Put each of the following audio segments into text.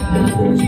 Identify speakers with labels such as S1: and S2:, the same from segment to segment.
S1: Thank you.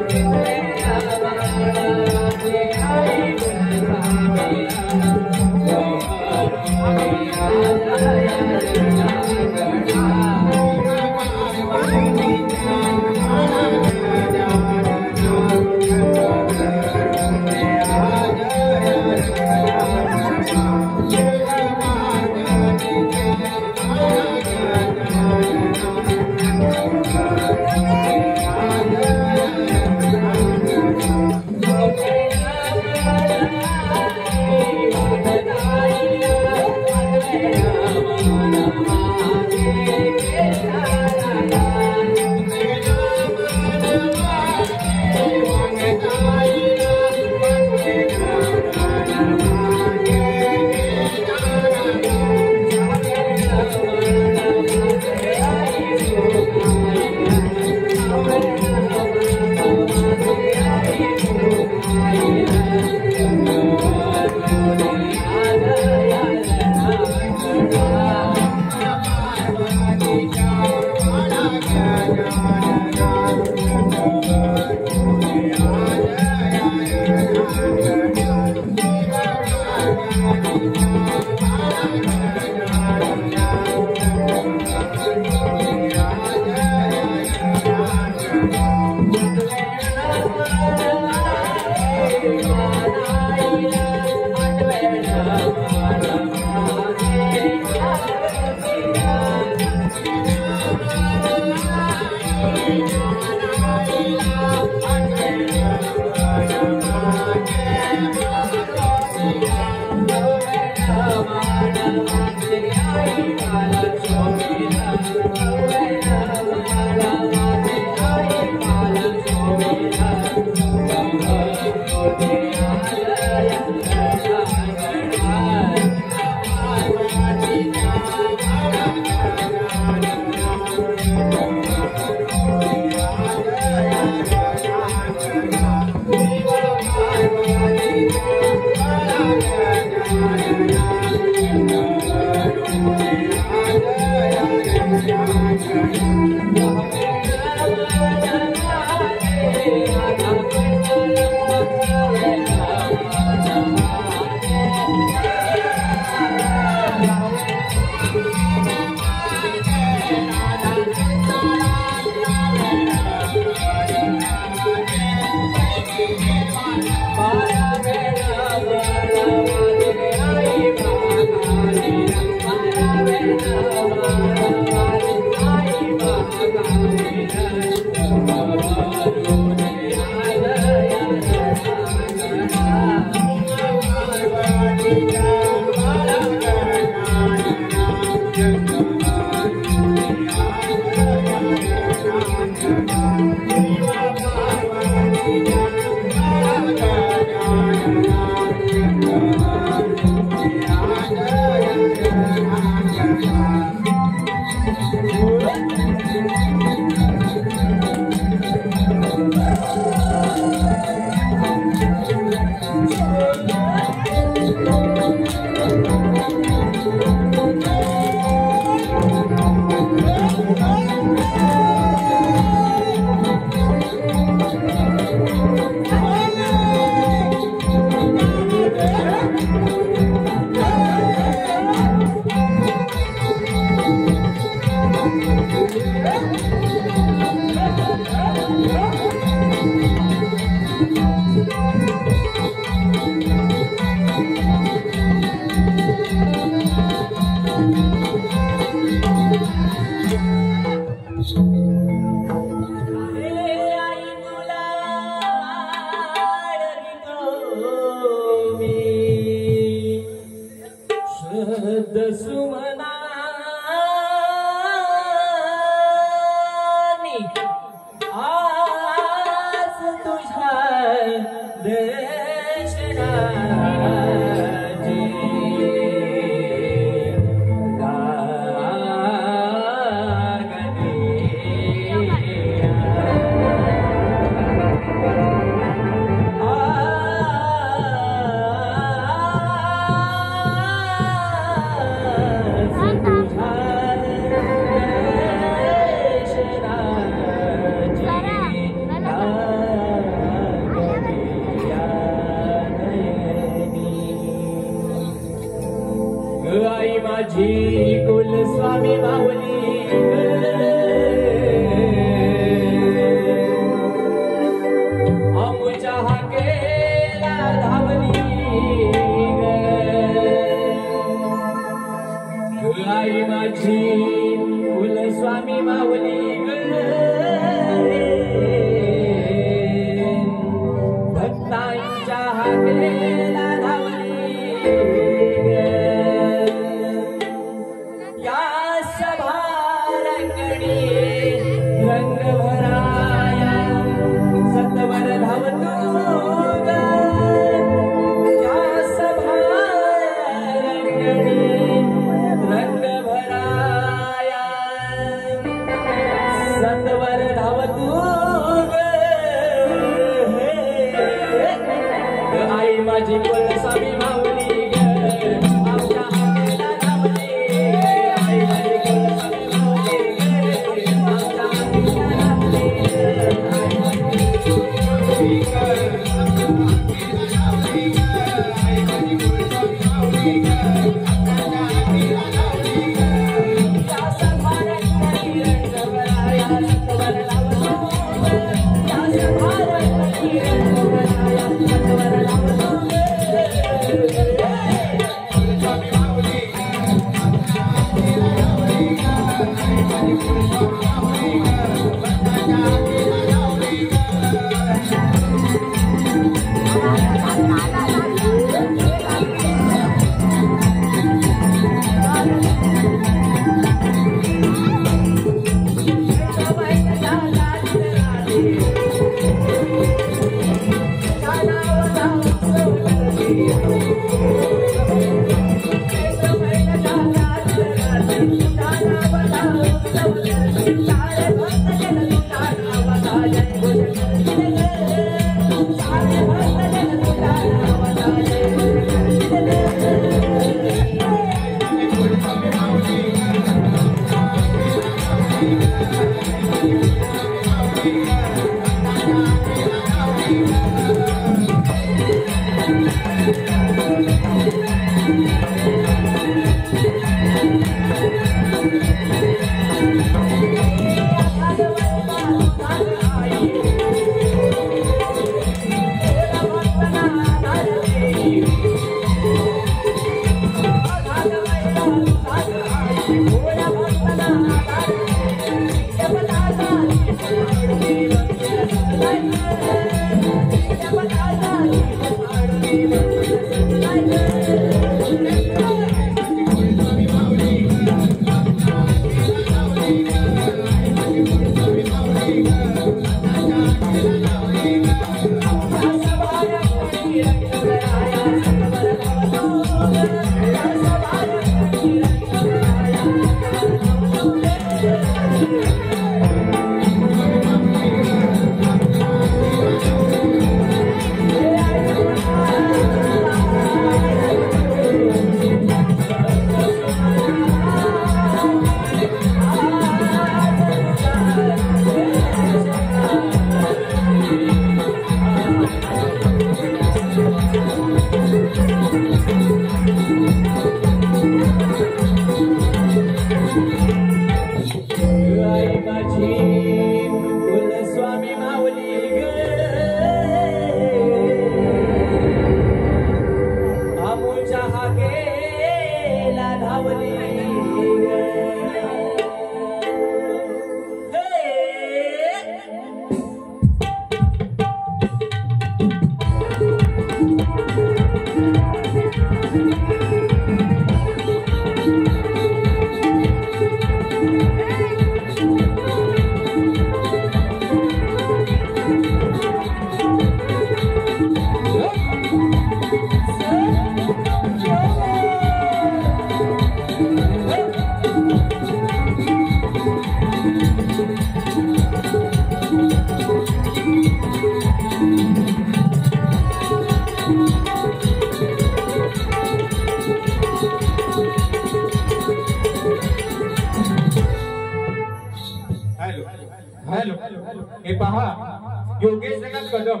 S1: Ramdas Kadam,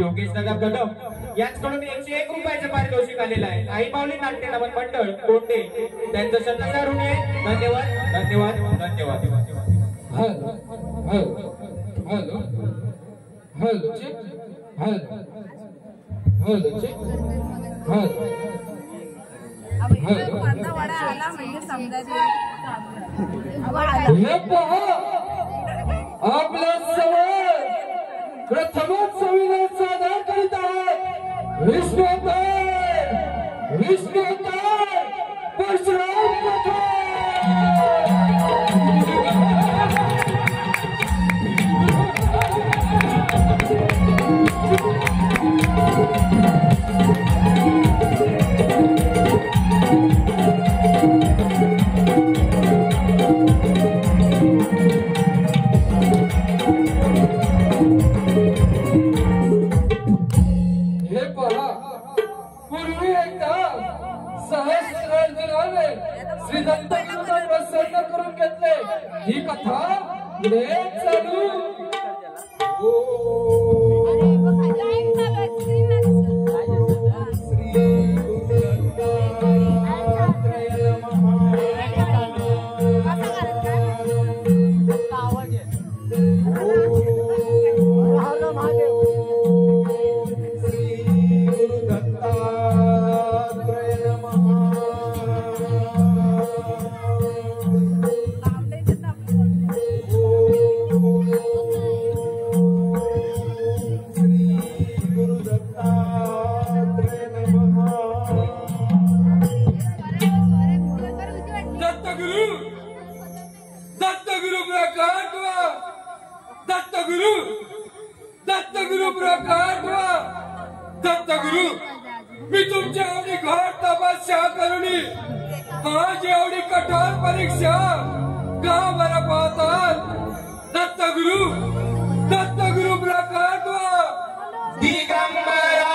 S1: Yogesh दादा कदम यांच्याकडून 101 रुपयाचं पारितोषिक आलेलं आहे. आई माऊली नाट्य नमन मंडळ कोंडे त्यांचं शतचा ऋण आहे. धन्यवाद धन्यवाद धन्यवाद.
S2: Hello hello hello check hello hello check hello hello. हे पहा आपल्या समोर प्रथमच संविधान सादर करीत आहेत विष्णुताई परशुराम पठाण. श्री दत्तगुरूंना प्रसन्न करून घेतले. ही कथा पुढे चालू. दत्तगुरु प्रकाश दत्तगुरु मी तुमच्या एवढी घाट तपस्या करूनी माझी एवढी कठोर परीक्षा का बरं पाहतात. दत्तगुरु प्रकाश
S1: दिगंबरा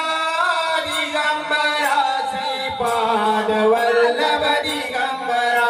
S1: दिगंबरा श्रीपाद वल्लभ दिगंबरा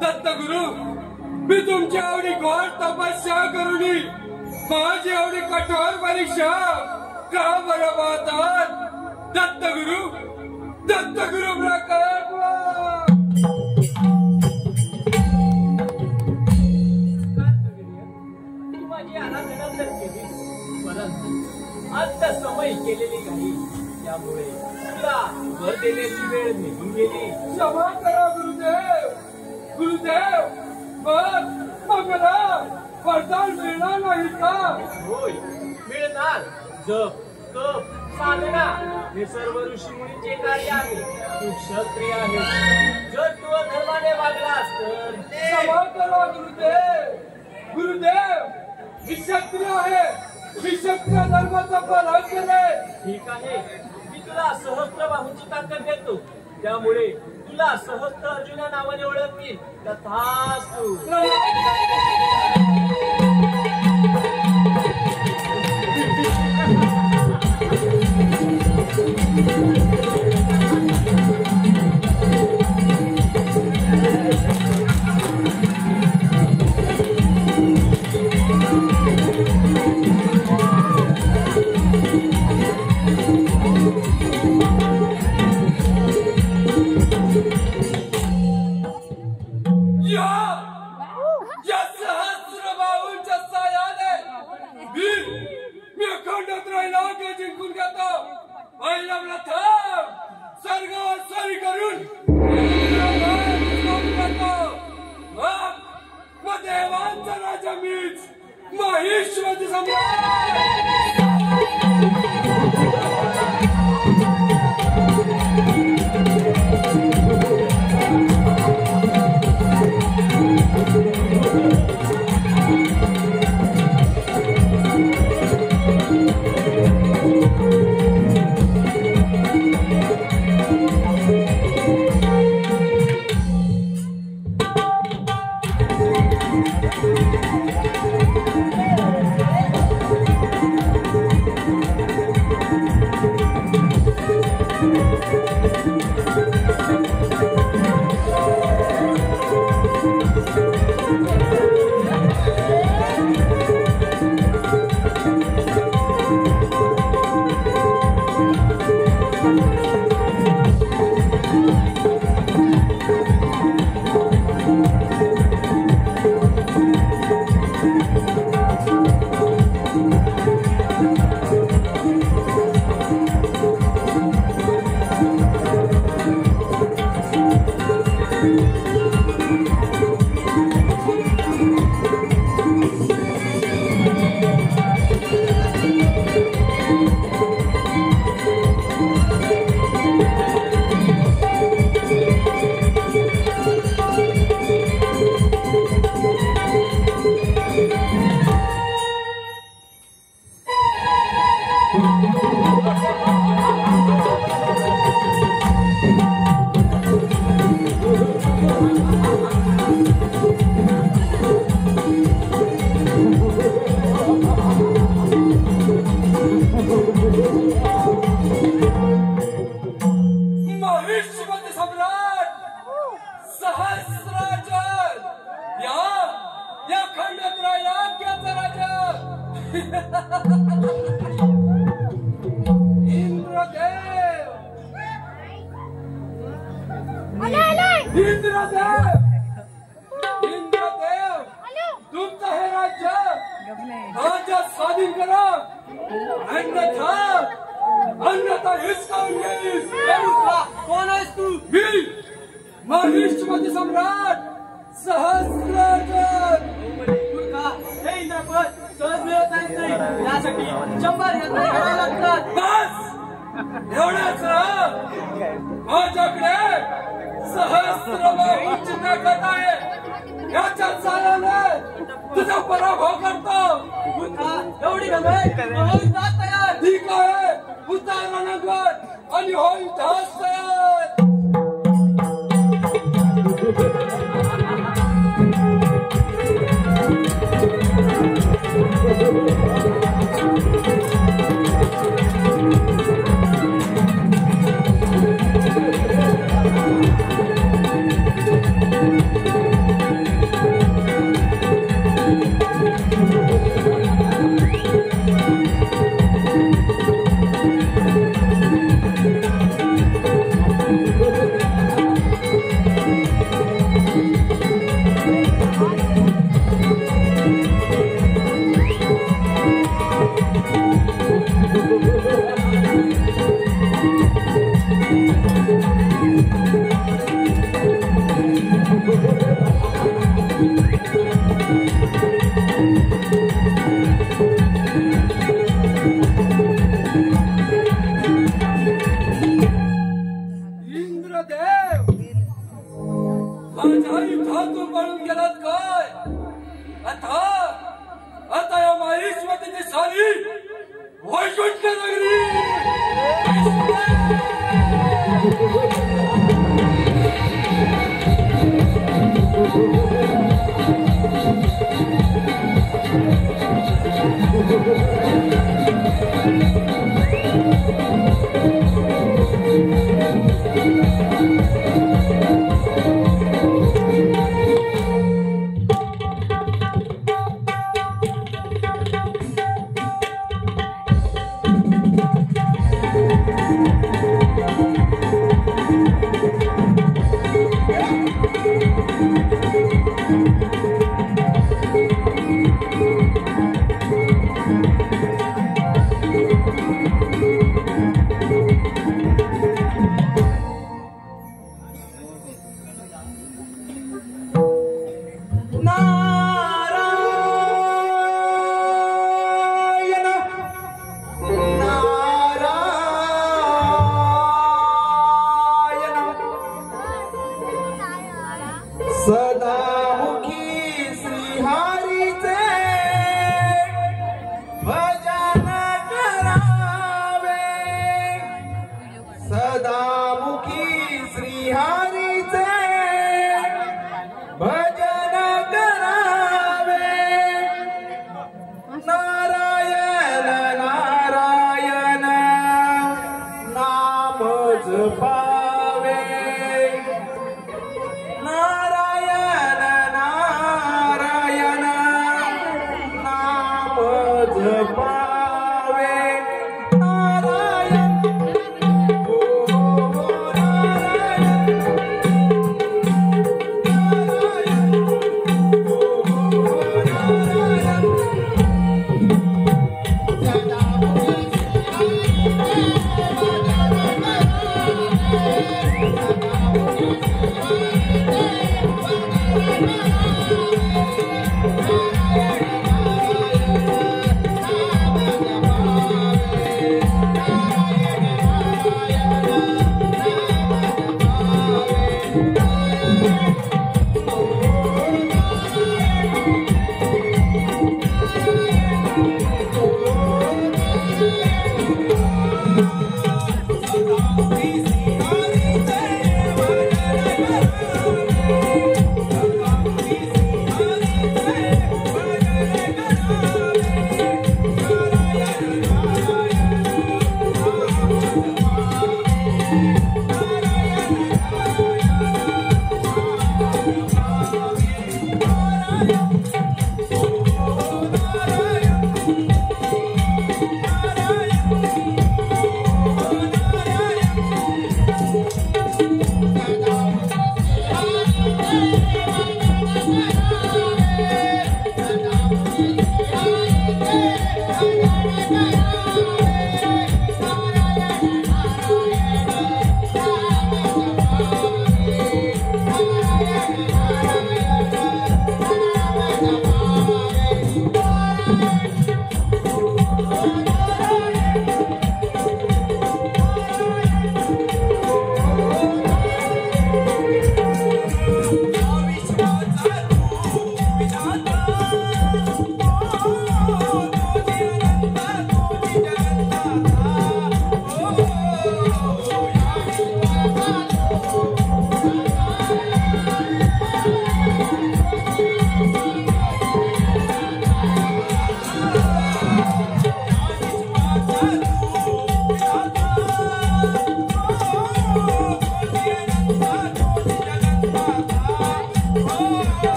S2: दत्तगुरु मी तुमच्या एवढी घोर तपस्या करूनी माझी एवढी कठोर परीक्षा का बरं पाहतात. दत्तगुरु प्रकट
S3: माझी आराधना तर केली परंतु आता समय केलेली काही त्यामुळे तुला घर देण्याची वेळ निघून गेली.
S2: क्षमा करा गुरुदेव मला वरदान मिळणार नाही का.
S3: होय मिळणार. जप तप साधना हे सर्व ऋषी मुनींचे कार्य आहे. तू क्षत्रिय आहे. जर तू धर्माने वागलास तर
S2: क्षमा करा गुरुदेव मी क्षत्रिय आहे. मी क्षत्रिय धर्माचा पालन केले.
S3: ठीक आहे मी तुला सहस्त्र बाहूची ताकद देतो. त्यामुळे तुला सहस्त्र अर्जुना नावाने ओळखतील. तथास्तु.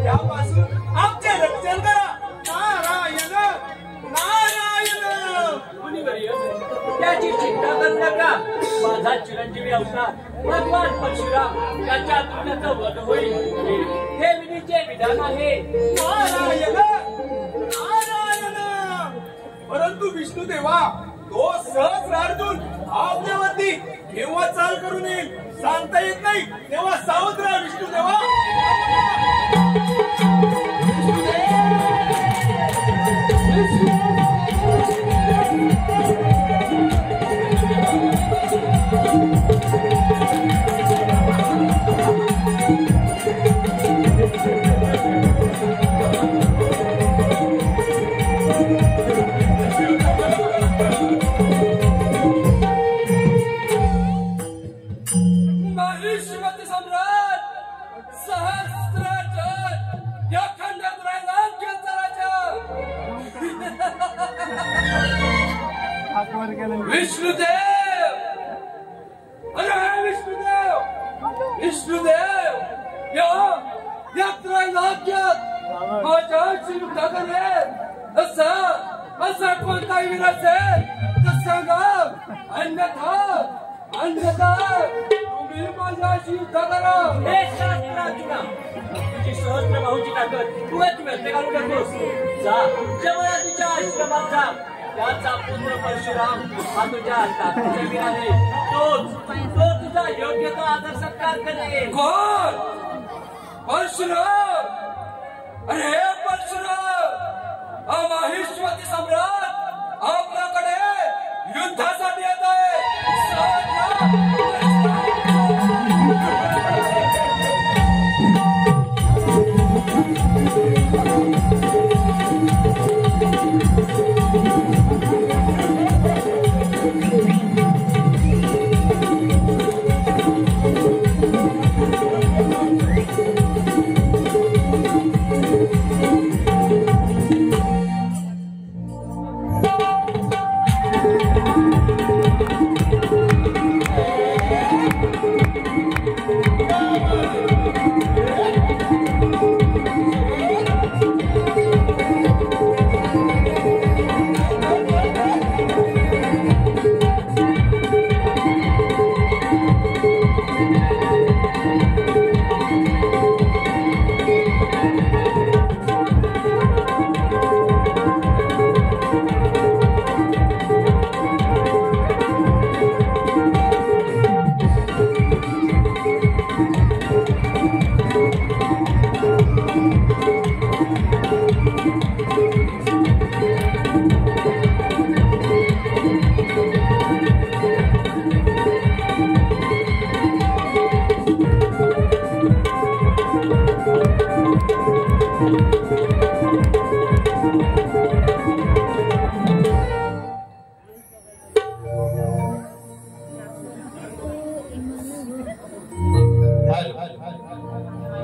S3: त्यापासून आमचे रक्षण करा. नारायण नारायण. मुनिवर्य, त्याची चिंता करू नका. माझा चिरंजीवी अवतार भगवान परशुराम याच्या आत्म्याचा वध होईल हे विधीचे विधान आहे. नारायण नारायण. परंतु विष्णू देवा, तो सहस्रार्जुन आपल्यावरती केव्हा चाल करून येईल सांगता येत नाही. तेव्हा सावध राहा विष्णू देवा.
S2: माहिष्मती सम्राट सहस्रार्जुन या खंडात राज्याचा राजा विष्णुदेव. अरे विष्णुदेव, विष्णुदेव या त्रैलोक्यात माझ्याशी युद्ध करेल असा कोणताही वीर असेल तर सांगा. अन्यथा तुम्ही माझ्याशी युद्ध करा.
S3: हे शास्त्रार्जुना, तुझी सहस्र बाहूची ताकद तू व्यक्त घालू नकोस. जा जमदग्नीच्या आश्रमात जा. त्याचा पुत्र परशुराम हा तुझ्या ताकदीचा वीर आहे. तो तुझा योग्य तो आदर सत्कार करेल.
S2: कोण? परशुराम. अरे परशुराम, हा माहिष्मती सम्राट आपल्याकडे युद्धासाठी येत आहे.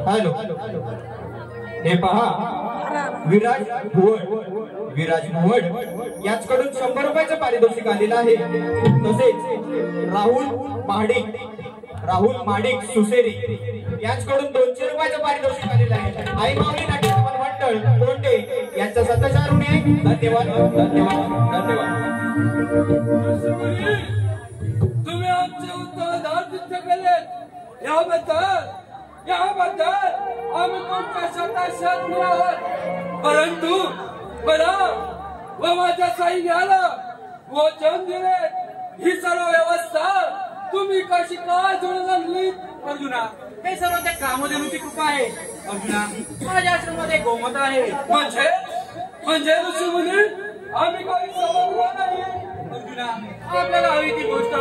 S1: हॅलो, हे पहा, विराज भुवड याचकडून 100 रुपयाचं पारितोषिक आलेलं आहे. तसेच राहुल माडिक सुसेरी याचकडून 200 रुपयाचं पारितोषिक आलेलं आहे. आई माऊली नाट्य मंडळ कोंडे यांचा 7000 ऋणी आहे. धन्यवाद धन्यवाद धन्यवाद.
S2: तुम्ही आमचे उत्तरार्थ केलेत याबद्दल आम्ही तुमच्या शताशत आहोत. परंतु मला व माझ्या सैन्याला वचन दिले ही सर्व व्यवस्था तुम्ही कशी काय जुळून आणली?
S3: अर्जुना, हे सर्व त्या कामधेनूची कृपा आहे. अर्जुना, माझ्या आश्रमामध्ये गोमत आहे.
S2: म्हणजे ऋषीमुनी आम्ही काही समजलं नाही.
S3: अर्जुना, आपल्याला हवी ती गोष्ट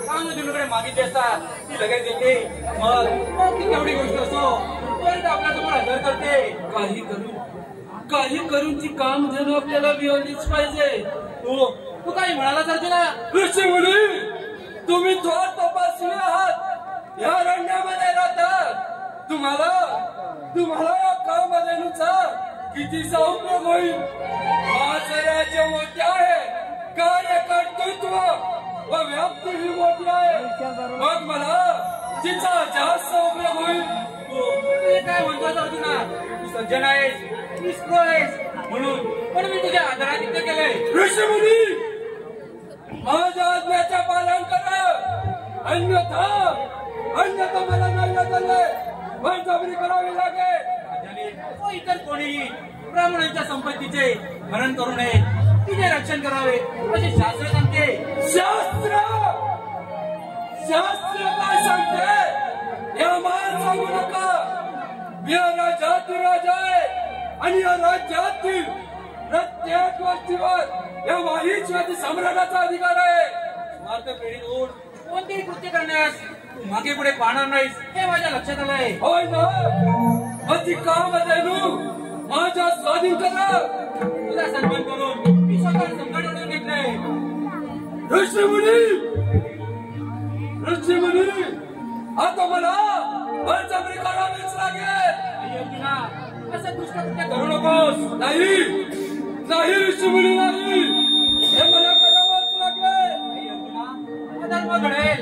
S3: कामधेनूकडे मागितली असता ती लगेच देते. मग ती केवढी गोष्ट असो तरी आपल्या समोर हजर करते.
S2: काही करून ती कामधेनू आपल्याला मिळवलीच पाहिजे.
S3: तू काही म्हणालास अर्जुना?
S2: ऋषीमुनी, तुम्ही थोर तपासले आहात. या रण्यामध्ये राहतात. तुम्हाला या कामधेनूचा किती उपयोग होईल? माझं राज्य मोठे आहे, कार्य कर्तृत्व व व्याप्ती ही मोठी आहे. मग मला तिचा जास्त उपयोग होईल.
S3: तू काय म्हणतोस अर्जुना?
S2: सज्जन आहेस निष्ठुर आहेस म्हणून पण मी तुझ्या आदरातिथ्य केलंय. ऋषीमुनी माझ्या आज्ञेचे पालन करा, अन्यथा मला नाही लागले बळजबरी करावी लागेल. व इतर कोणीही ब्राह्मणांच्या संपत्तीचे हरण करू नये, तिचे रक्षण करावे असे शास्त्र सांगते. शास्त्र काय सांगते या मला सांगू नका. मी या राज्यातील राजा आहे आणि या राज्यातील प्रत्येक गोष्टीवर या माहिष्याची सम्राटाचा अधिकार आहे. स्वार्थ प्रेरित होऊन कोणतेही कृत्य करण्यास तू मागे पुढे पाहणार नाहीस हे माझ्या लक्षात आलंय. होय ना, अति काम देणू माझ्या स्वाधीन करा. तुझा सन्मान करून मी स्वतः संकट ओढून घेतलंय. ऋषीमुनी आता मला बळजबरी करावीच लागेल. अर्जुना असं दुष्कृत्य करू नकोस. नाही ऋषीमुनी नाही, हे मला करावंच लागेल. अर्जुना धर्म घडेल.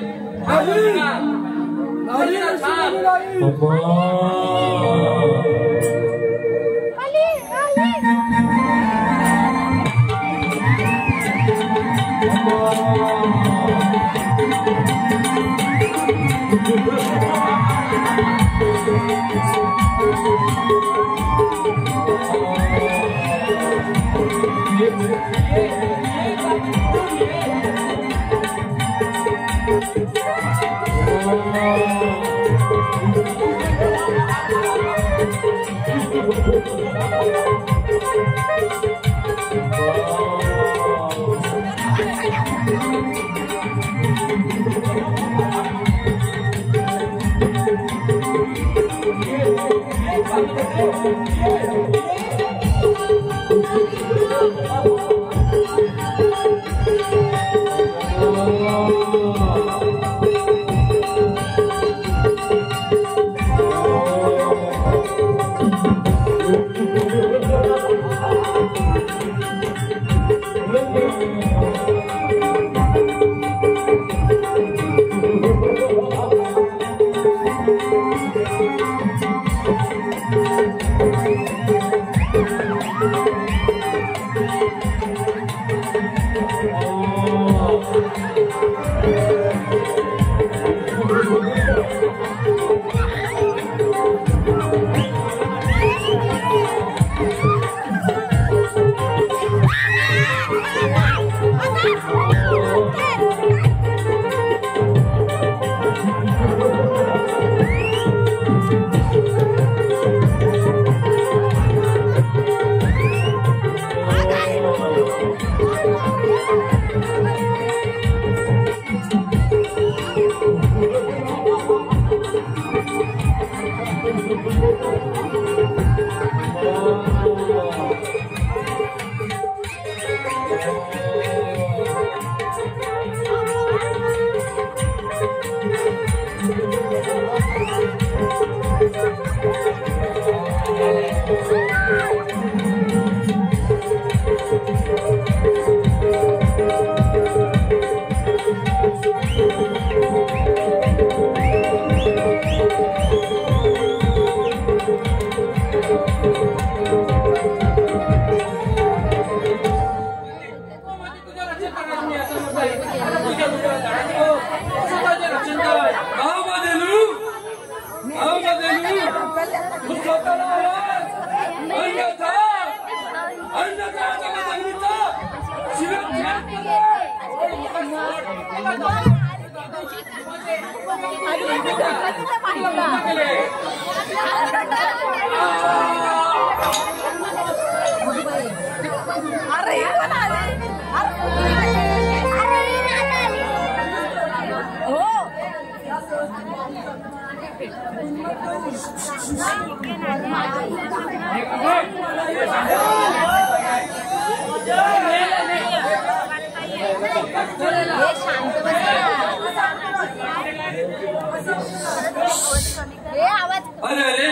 S2: अरे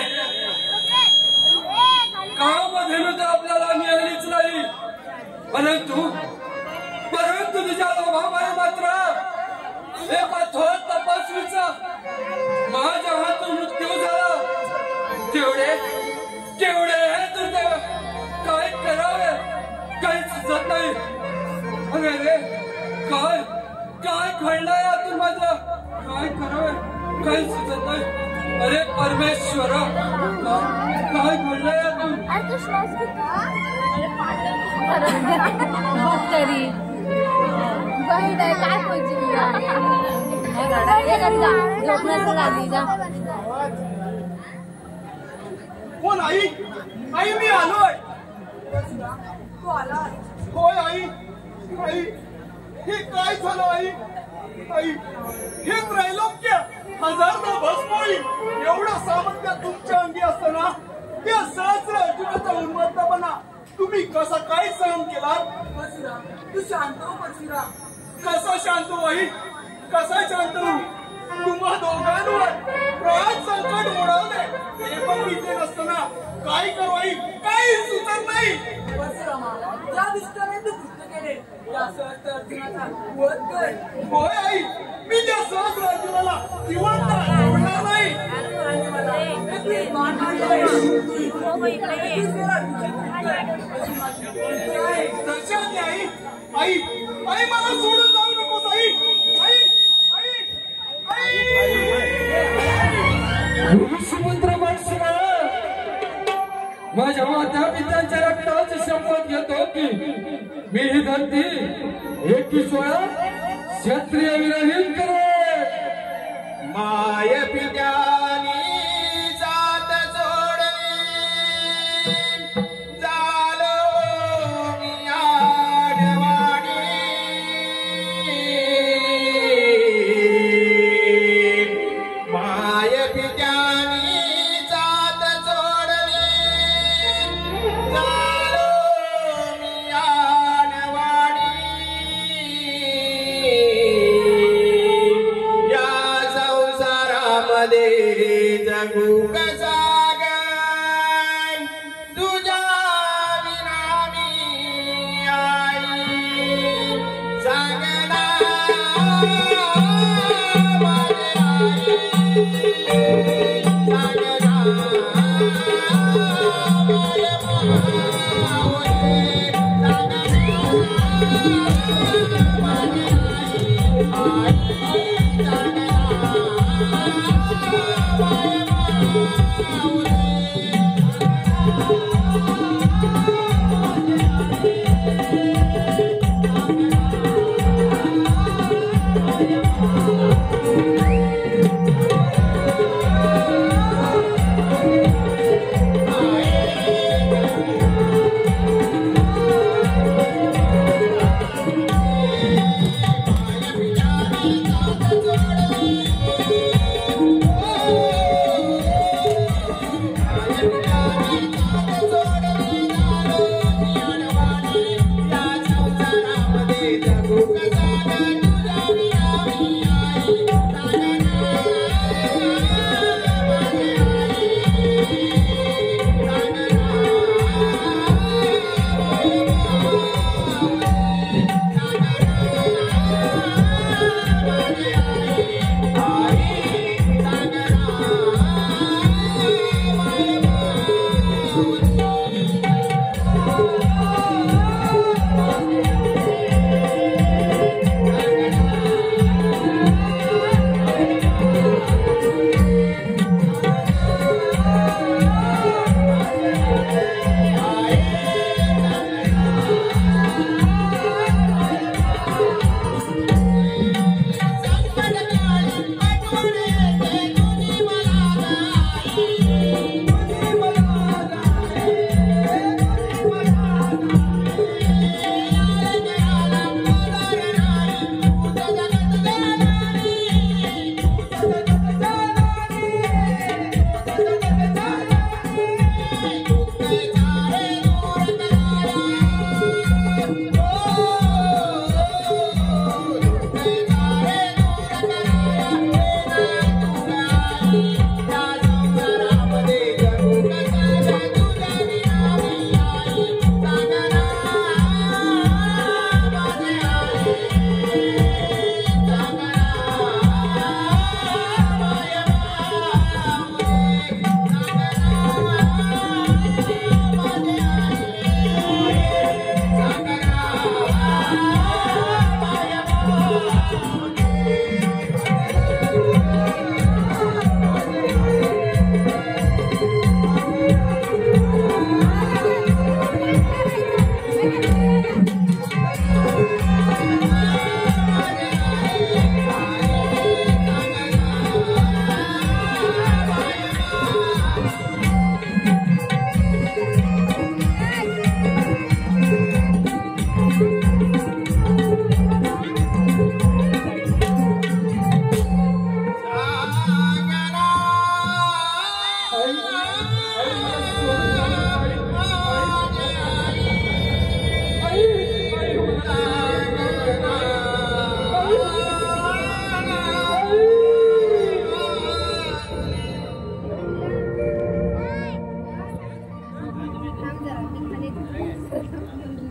S2: कामधेनु तर आपल्याला मिळालीच नाही, परंतु तुझ्या लोभामुळे मात्र एका थोर तपस्वीचा माझ्या हातून मृत्यू झाला. केवढे घडलंय यातून माझं काय करावं काही सुचत नाही. अरे परमेश्वरा काय घडलंय यातून.
S4: तरी काय
S5: कोण आई? आई मी आलोय. होय आई. आई हे काय झालं आई? आई हे त्रैलोक्य हजारदा भस्म होईल एवढं सामर्थ्य तुमच्या अंगी असताना त्या सहस्र अर्जुनाचा उन्मत्तपणा तुम्ही कसा काय सहन केला? तू शांत हो परशुराम. कसा शांत हो आई? कसा शांत हो? तुम्हा दोघांवर प्राण संकट ओढवले हे पण इथे नसताना काय करू आई? काही सुचत नाही. परशुरामा ज्या दुष्टाने तू कृत्य केले त्या सहस्र अर्जुनाचा वध कर. होय आई मी त्या सहस्र अर्जुनाला जिवंत सोडणार नाही. आई आई मला सोडून जाऊ नकोस आई. आई आई आई
S2: ऋषीमंत्र परशुराम माझ्या माता पित्यांच्या रक्ताची शपथ घेतो की मी ही धरती 21 वेळा क्षत्रिय विरहित करेन.
S1: माय पित्यानी जात जोडली झालो मी आडवाणी. माय पित्यानी जात जोडली झालो मी आडवाणी. या संसारामध्ये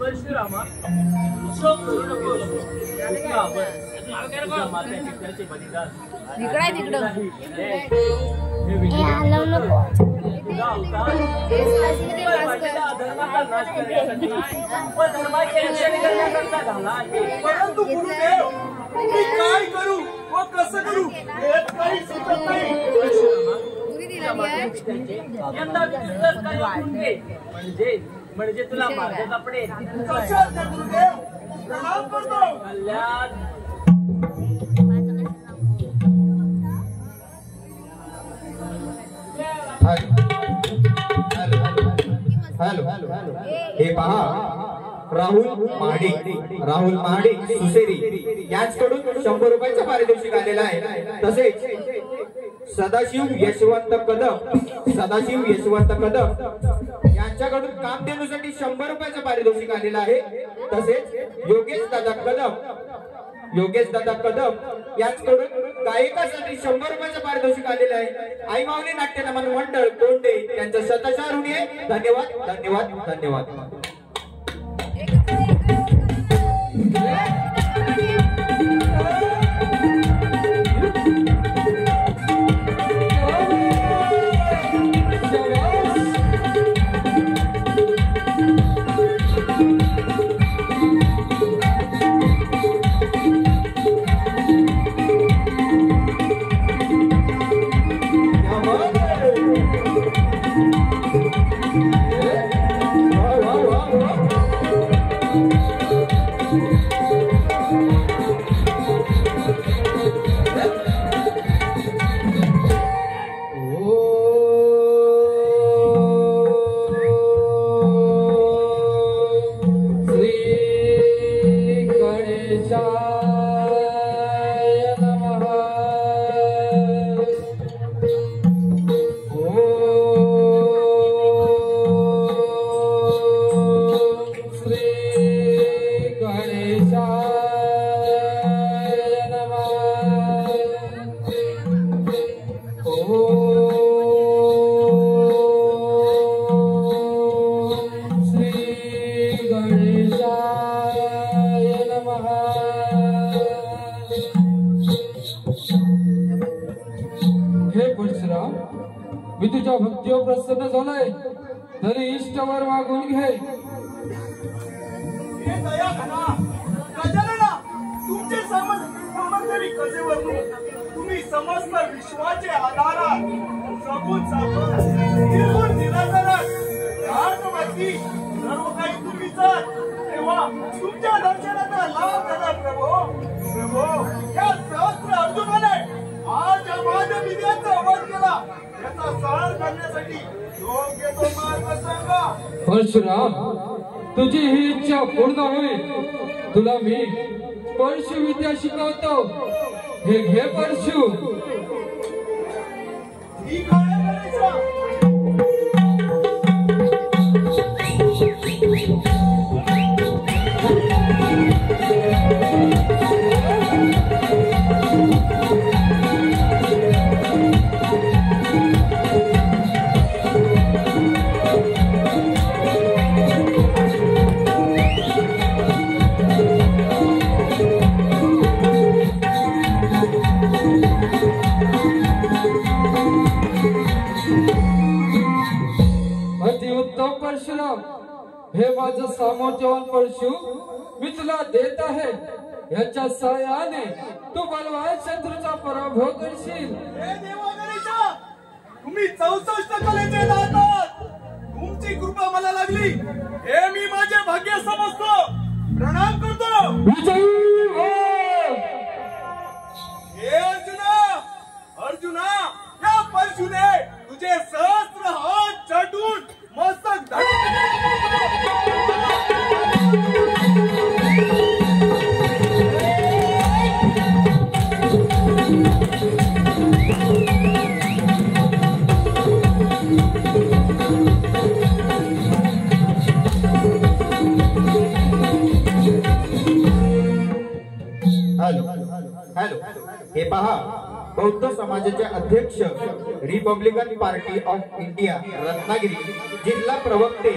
S3: परशुरामा शोक करू नको. तुझा आपण तुझ्या मात्या चित्ताचे बलिदान
S4: तिकडे तिकडं
S3: हे विजय तुझा अवतार माझ्या अधर्माचा नाश करण्यासाठी व धर्माचे रक्षण करण्याकरता झाला आहे.
S5: परंतु गुरुदेव मी काय करू व कसं करू हे काही सुचत नाही.
S3: तुझ्या मात्या चित्ताचे यंदा विस्तृत कार्य करून घे. म्हणजे तुला मार्ग सापडेल.
S5: कशात त्या गुरुदेव प्रणाम करतो.
S3: कल्याण
S1: हॅलो हे पहा राहुल महाडिक सुसेरी यांच्याकडून 100 रुपयाचं पारितोषिक आलेलं आहे. तसेच सदाशिव यशवंत कदम यांच्याकडून काम देण्यासाठी 100 रुपयाचं पारितोषिक आलेलं आहे. तसेच योगेश दादा कदम यांच्याकडून गायकासाठी 100 रुपयाचं पारितोषिक आलेलं आहे. आई माऊली नाट्य नमन मंडळ कोंडे यांचं शतशः ऋणी आहे. धन्यवाद धन्यवाद धन्यवाद.
S2: मी तुझ्या भक्तीवर प्रसन्न झालोय तरी इष्टवर मागून घे.
S5: हे दया घना गजानना तुमचे सामर्थ्य कसे वर्णू. तुम्ही समस्त विश्वाचे आधारात सगुण निर्गुण निराधारात राजवती सर्व काही तुम्हीच. तेव्हा तुमच्या दर्शनाचा लाभ झाला प्रभो. या सहस्र अर्जुनाने आज माझ्या विद्याचा वध केला. याचा सहन करण्यासाठी योग्य तो मार्ग सांगा.
S2: परशुराम तुझी ही इच्छा पूर्ण होईल. तुला मी परशु विद्या शिकवतो. हे घे परशु.
S5: ठीक आहे गणेशा.
S2: परशुराम हे माझं सामर्थ्यवान परशु मी तुला देत आहे. याच्या सहाय्याने तू बलवान शत्रूचा पराभव करशील.
S5: हे देवा गणेशा तुम्ही 64 कलेचे दातात. तुमची कृपा मला लागली हे मी माझे भाग्य समजतो. प्रणाम करतो.
S2: विजयी हो.
S5: हे अर्जुना या परशुने तुझे सहस्र हात चटून मस्तक
S1: हॅलो हे पहा बौद्ध समाजाचे अध्यक्ष Republican party of India Ratnagiri जिल्हा प्रवक्ते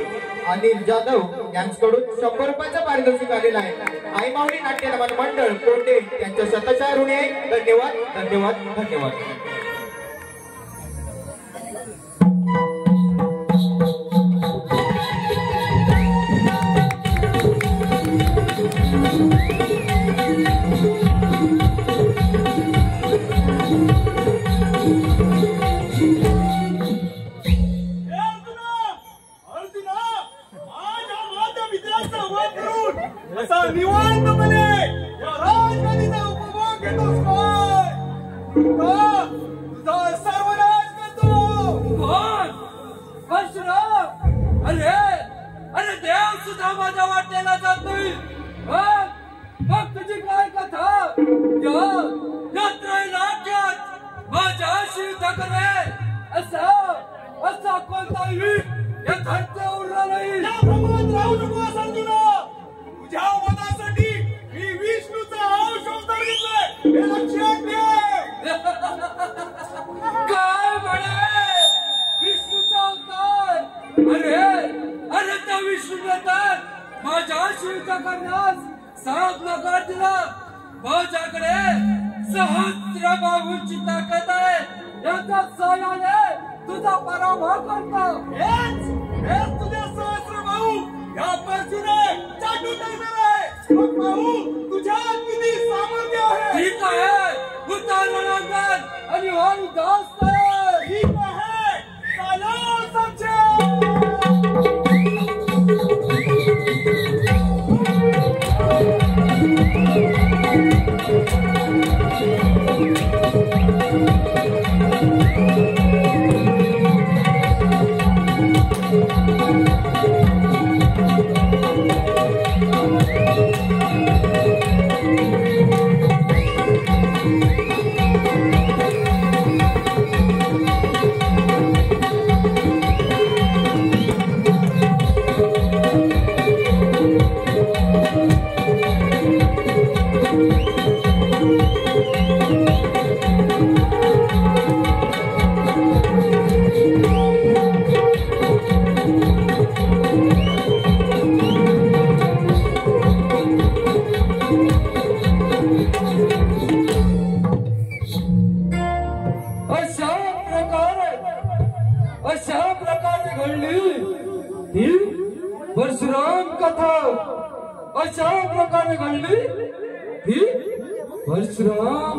S1: अनिल जाधव यांच्याकडून 100 रुपयाचं पारितोषिक आलेलं आहे। आई माऊली नाट्य नमन मंडळ कोंडे त्यांच्या शतशः ऋणी आहे। धन्यवाद धन्यवाद धन्यवाद।
S5: असा निवांतपणे या राजगादीचा उपभोग घेतोस काय? तुझा सर्वनाश करतो
S2: कोण? परशुराम? अरे देव सुद्धा माझ्या वाटेला जात नाही। मग तुझी काय कथा? या त्रैलोक्यात माझ्याशी युद्ध करे असा कोणताही या धरतीवर उरला नाही।
S5: या भ्रमात राहू नको अर्जुना। तुझ्या वधासाठी मी विष्णूचा अवतार घेतलाय हे लक्षात ठेव।
S2: काय म्हणे विष्णूचा अवतार? अरे त्या विष्णूने तर माझ्याशी युद्ध करण्यास साथ नकार दिला। माझ्याकडे सहस्त्र बाहूंची ताकद आहे। याचा सहाय्याने तुझा पराभव करतो।
S5: हेच तुझ्या सहस्र भाऊ या परशुने चाटून टाकणार आहे। मग भाऊ तुझ्यात किती सामर्थ्य आहे?
S2: ठीक आहे उतारणार आणि वाणी जास्त आहे।
S5: ठीक आहे चालो समजे।
S2: अशा प्रकारे घडली ही परशुराम कथा। अशा प्रकारे घडली ही परशुराम